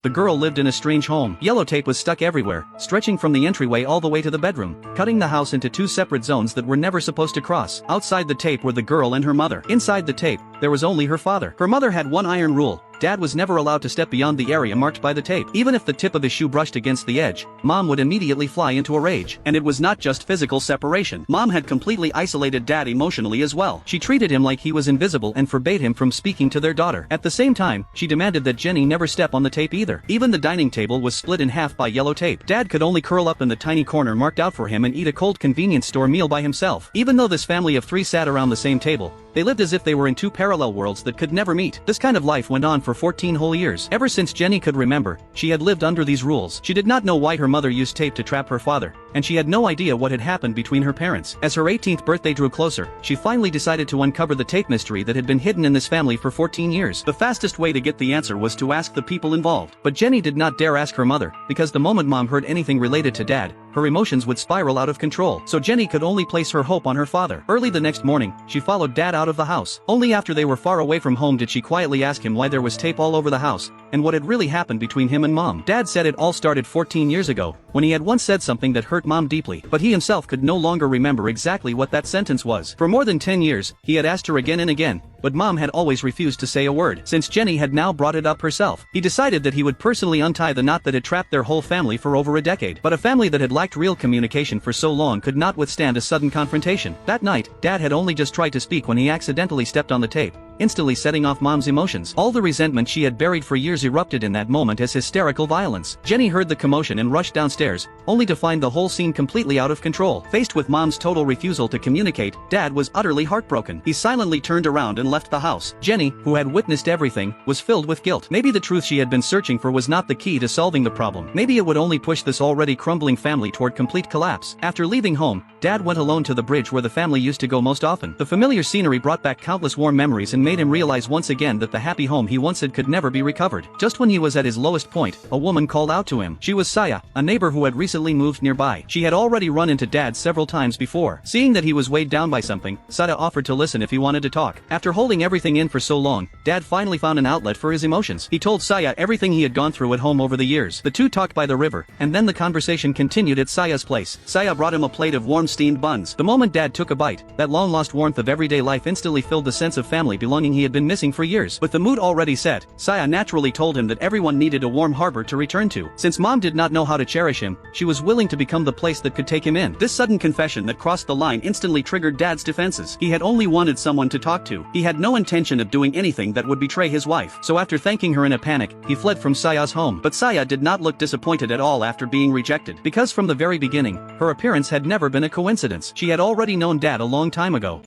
The girl lived in a strange home. Yellow tape was stuck everywhere, stretching from the entryway all the way to the bedroom, cutting the house into two separate zones that were never supposed to cross. Outside the tape were the girl and her mother. Inside the tape, there was only her father. Her mother had one iron rule: Dad was never allowed to step beyond the area marked by the tape. Even if the tip of his shoe brushed against the edge, Mom would immediately fly into a rage. And it was not just physical separation. Mom had completely isolated Dad emotionally as well. She treated him like he was invisible and forbade him from speaking to their daughter. At the same time, she demanded that Jenny never step on the tape either. Even the dining table was split in half by yellow tape. Dad could only curl up in the tiny corner marked out for him and eat a cold convenience store meal by himself. Even though this family of three sat around the same table, they lived as if they were in two parallel worlds that could never meet. This kind of life went on for 14 whole years. Ever since Jenny could remember, she had lived under these rules. She did not know why her mother used tape to trap her father, and she had no idea what had happened between her parents. As her 18th birthday drew closer, she finally decided to uncover the tape mystery that had been hidden in this family for 14 years. The fastest way to get the answer was to ask the people involved. But Jenny did not dare ask her mother, because the moment Mom heard anything related to Dad, her emotions would spiral out of control. So Jenny could only place her hope on her father. Early the next morning, she followed Dad out of the house. Only after they were far away from home did she quietly ask him why there was tape all over the house, and what had really happened between him and Mom. Dad said it all started 14 years ago, when he had once said something that hurt Mom deeply, but he himself could no longer remember exactly what that sentence was. For more than 10 years, he had asked her again and again, but Mom had always refused to say a word. Since Jenny had now brought it up herself, he decided that he would personally untie the knot that had trapped their whole family for over a decade. But a family that had lacked real communication for so long could not withstand a sudden confrontation. That night, Dad had only just tried to speak when he accidentally stepped on the tape, instantly setting off Mom's emotions. All the resentment she had buried for years erupted in that moment as hysterical violence. Jenny heard the commotion and rushed downstairs, only to find the whole scene completely out of control. Faced with Mom's total refusal to communicate, Dad was utterly heartbroken. He silently turned around and left the house. Jenny, who had witnessed everything, was filled with guilt. Maybe the truth she had been searching for was not the key to solving the problem. Maybe it would only push this already crumbling family toward complete collapse. After leaving home, Dad went alone to the bridge where the family used to go most often. The familiar scenery brought back countless warm memories and made him realize once again that the happy home he once had could never be recovered. Just when he was at his lowest point, a woman called out to him. She was Saya, a neighbor who had recently moved nearby. She had already run into Dad several times before. Seeing that he was weighed down by something, Saya offered to listen if he wanted to talk. After holding everything in for so long, Dad finally found an outlet for his emotions. He told Saya everything he had gone through at home over the years. The two talked by the river, and then the conversation continued at Saya's place. Saya brought him a plate of warm steamed buns. The moment Dad took a bite, that long-lost warmth of everyday life instantly filled the sense of family belonging he had been missing for years. With the mood already set, Saya naturally told him that everyone needed a warm harbor to return to. Since Mom did not know how to cherish him, she was willing to become the place that could take him in. This sudden confession that crossed the line instantly triggered Dad's defenses. He had only wanted someone to talk to. He had no intention of doing anything that would betray his wife. So after thanking her in a panic, he fled from Saya's home. But Saya did not look disappointed at all after being rejected, because from the very beginning, her appearance had never been a coincidence. She had already known Dad a long time ago.